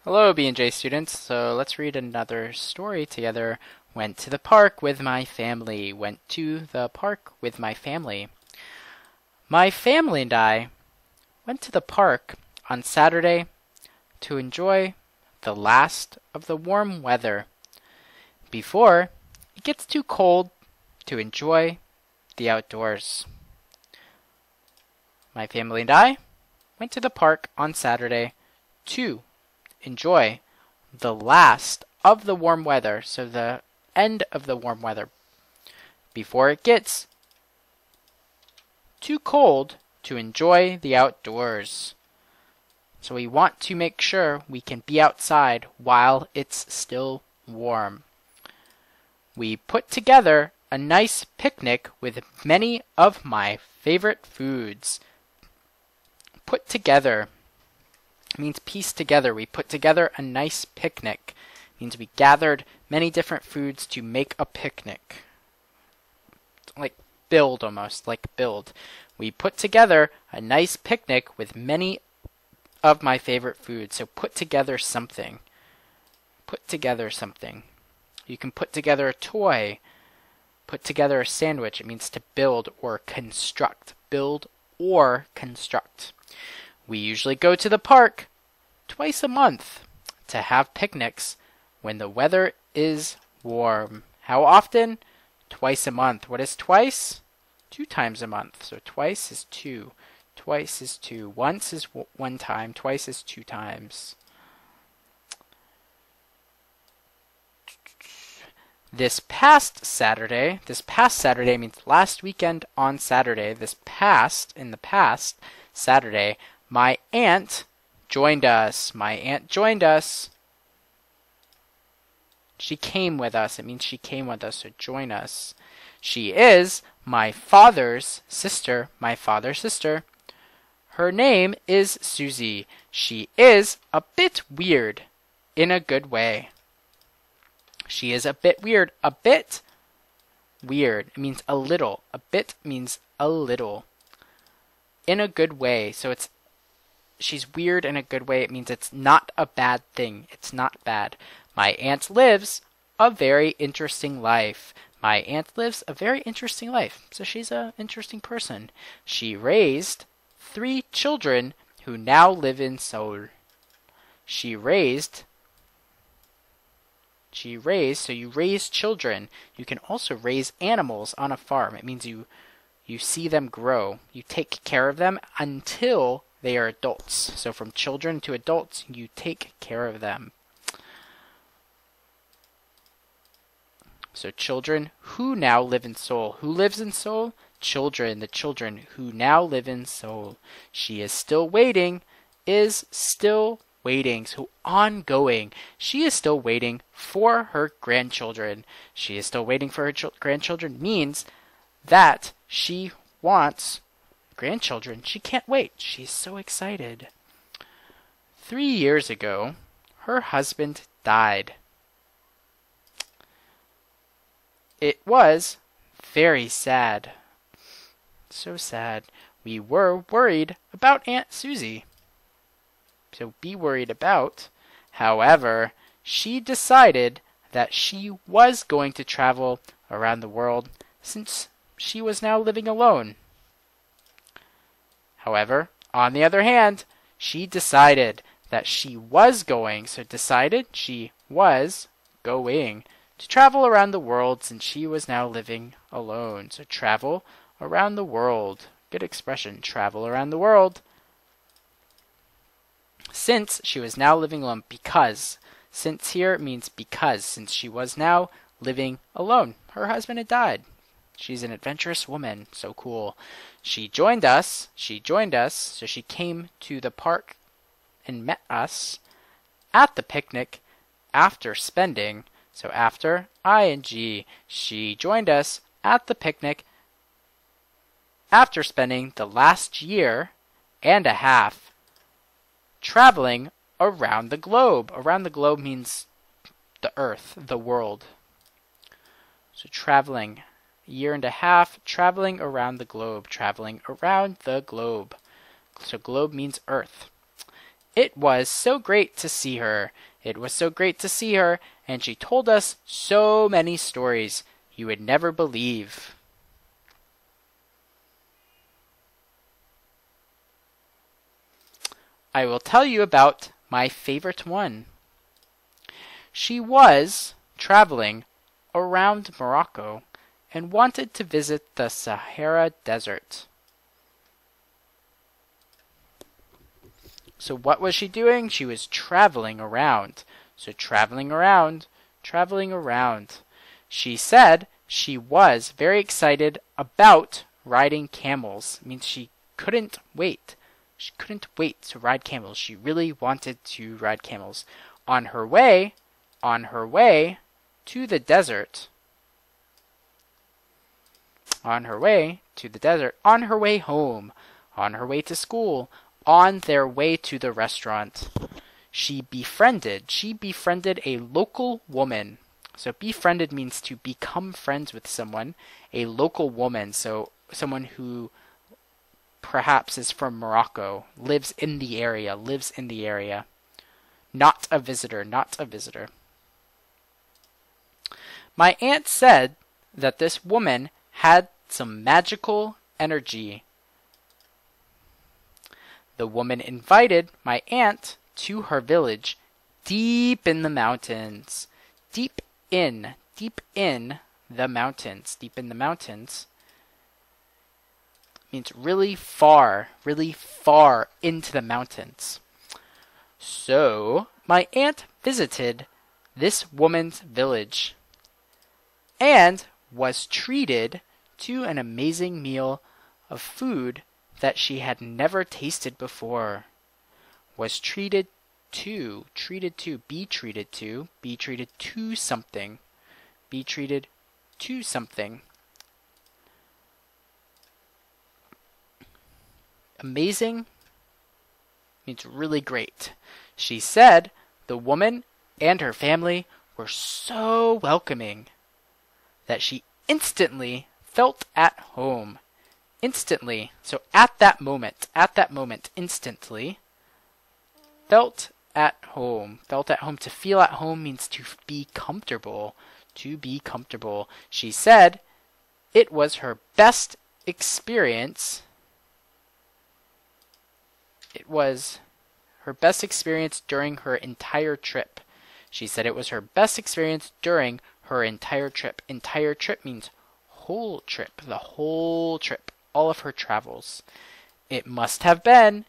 Hello, BNJ students. So let's read another story together. Went to the park with my family. Went to the park with my family. My family and I went to the park on Saturday to enjoy the last of the warm weather before it gets too cold to enjoy the outdoors. My family and I went to the park on Saturday to enjoy the last of the warm weather, so the end of the warm weather, before it gets too cold to enjoy the outdoors. So we want to make sure we can be outside while it's still warm. We put together a nice picnic with many of my favorite foods. Put together means piece together. We put together a nice picnic. Means we gathered many different foods to make a picnic. Like build almost, like build. We put together a nice picnic with many of my favorite foods. So put together something. Put together something. You can put together a toy. Put together a sandwich. It means to build or construct. Build or construct. We usually go to the park twice a month to have picnics when the weather is warm. How often? Twice a month. What is twice? 2 times a month. So twice is 2. Twice is 2. Once is 1 time. Twice is 2 times. This past Saturday means last weekend on Saturday. In the past Saturday, my aunt joined us. She came with us. It means she came with us, so join us. She is my father's sister. Her name is Susie. She is a bit weird in a good way. She is a bit weird. A bit weird. It means a little. A bit means a little. In a good way. So she's weird in a good way. It means it's not a bad thing. It's not bad. My aunt lives a very interesting life. So she's an interesting person. She raised 3 children who now live in Seoul. So you raise children. You can also raise animals on a farm. It means you see them grow. You take care of them until they are adults. So from children to adults, you take care of them. So children who now live in Seoul. Who lives in Seoul? Children. The children who now live in Seoul. She is still waiting. So ongoing. She is still waiting for her grandchildren. Grandchildren means that she wants grandchildren. She can't wait. She's so excited. 3 years ago, her husband died. It was very sad. So sad. We were worried about Aunt Susie. So be worried about. However, she decided that she was going to travel around the world since she was now living alone. However, on the other hand, she decided that she was going to travel around the world since she was now living alone. So travel around the world. Good expression, travel around the world. Since she was now living alone, because. Since here means because, since she was now living alone. Her husband had died. She's an adventurous woman. So cool. She joined us. So she came to the park and met us at the picnic after spending. So after ing. She joined us at the picnic after spending the last year and a half traveling around the globe. Around the globe means the earth, the world. So traveling. Year and a half, traveling around the globe. So globe means earth. It was so great to see her. It was so great to see her, and she told us so many stories you would never believe. I will tell you about my favorite one. She was traveling around Morocco and wanted to visit the Sahara Desert. So what was she doing? She was traveling around. So traveling around, traveling around. She said she was very excited about riding camels. It means she couldn't wait. She couldn't wait to ride camels. She really wanted to ride camels. On her way to the desert, on her way to the desert, on her way home, on her way to school, on their way to the restaurant, she befriended a local woman. So befriended means to become friends with someone, a local woman, so someone who perhaps is from Morocco, lives in the area. Not a visitor. My aunt said that this woman had some magical energy. The woman invited my aunt to her village deep in the mountains. Deep in the mountains means really far into the mountains. So my aunt visited this woman's village and was treated to an amazing meal of food that she had never tasted before. Was treated to something. Be treated to something. Amazing means really great. She said the woman and her family were so welcoming that she instantly felt at home. Instantly. So at that moment, instantly, felt at home. Felt at home. To feel at home means to be comfortable. To be comfortable. She said it was her best experience. It was her best experience during her entire trip. She said it was her best experience during her entire trip. Entire trip means whole trip. The whole trip. All of her travels. It must have been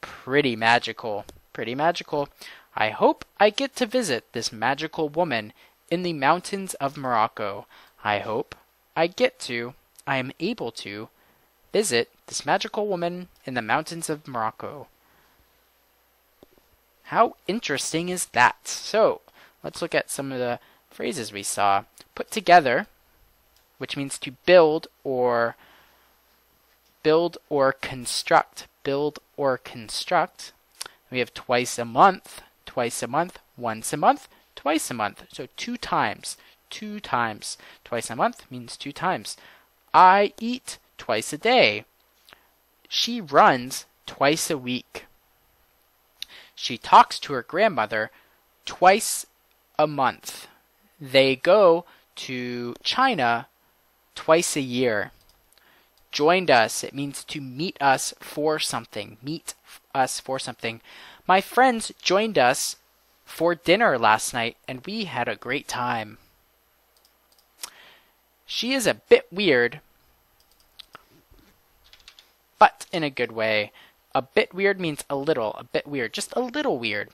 pretty magical. Pretty magical. I hope I get to visit this magical woman in the mountains of Morocco. I hope I am able to visit this magical woman in the mountains of Morocco. How interesting is that? So, let's look at some of the phrases we saw. Put together, which means to build or construct. Build or construct. We have twice a month, once a month, twice a month. So two times. Twice a month means two times. I eat twice a day. She runs twice a week. She talks to her grandmother twice a month. They go to China twice a year. Joined us, it means to meet us for something. Meet us for something. My friends joined us for dinner last night, and we had a great time. She is a bit weird, but in a good way. A bit weird means a bit weird, just a little weird.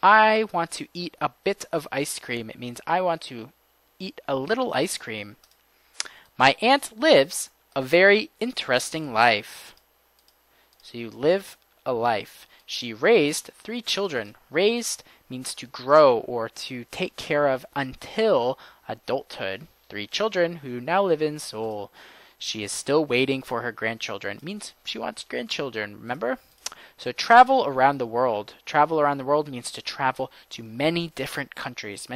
I want to eat a bit of ice cream. It means I want to eat a little ice cream. My aunt lives a very interesting life. So you live a life. She raised 3 children. Raised means to grow or to take care of until adulthood. 3 children who now live in Seoul. She is still waiting for her grandchildren. It means she wants grandchildren, remember? So travel around the world. Travel around the world means to travel to many different countries.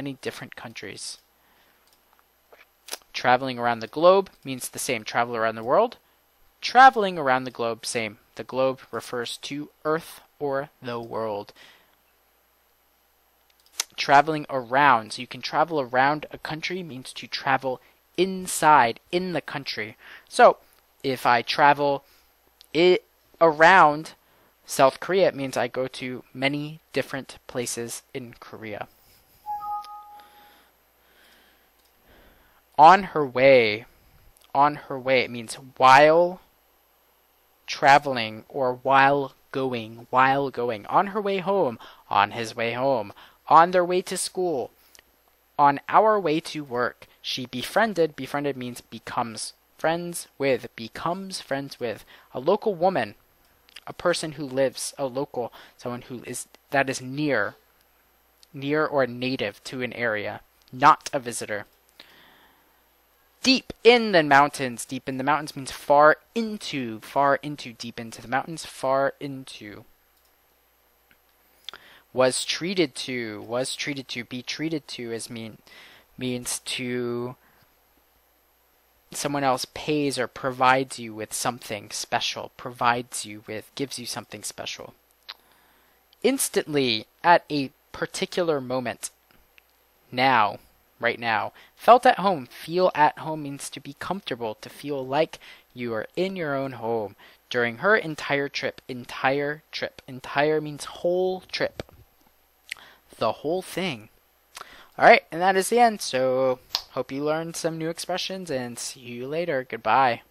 Traveling around the globe means the same. Travel around the world. Traveling around the globe, same. The globe refers to Earth or the world. Traveling around. So you can travel around a country means to travel inside, in the country. So if I travel around South Korea, it means I go to many different places in Korea. On her way. On her way. It means while traveling or while going. While going. On her way home. On his way home. On their way to school. On our way to work. She befriended. Befriended means becomes friends with. Becomes friends with. A local woman. A person who lives. A local. Someone who is near. Near or native to an area. Not a visitor. Deep in the mountains. Deep in the mountains means far into. Far into. Deep into the mountains. Far into. Was treated to. Was treated to. Be treated to means to someone else pays or provides you with something special. Provides you with. Gives you something special. Instantly. At a particular moment. Now. Right now. Felt at home. Feel at home means to be comfortable, to feel like you are in your own home. During her entire trip. Entire trip. Entire means whole trip. The whole thing. Alright, and that is the end. So, hope you learned some new expressions and see you later. Goodbye.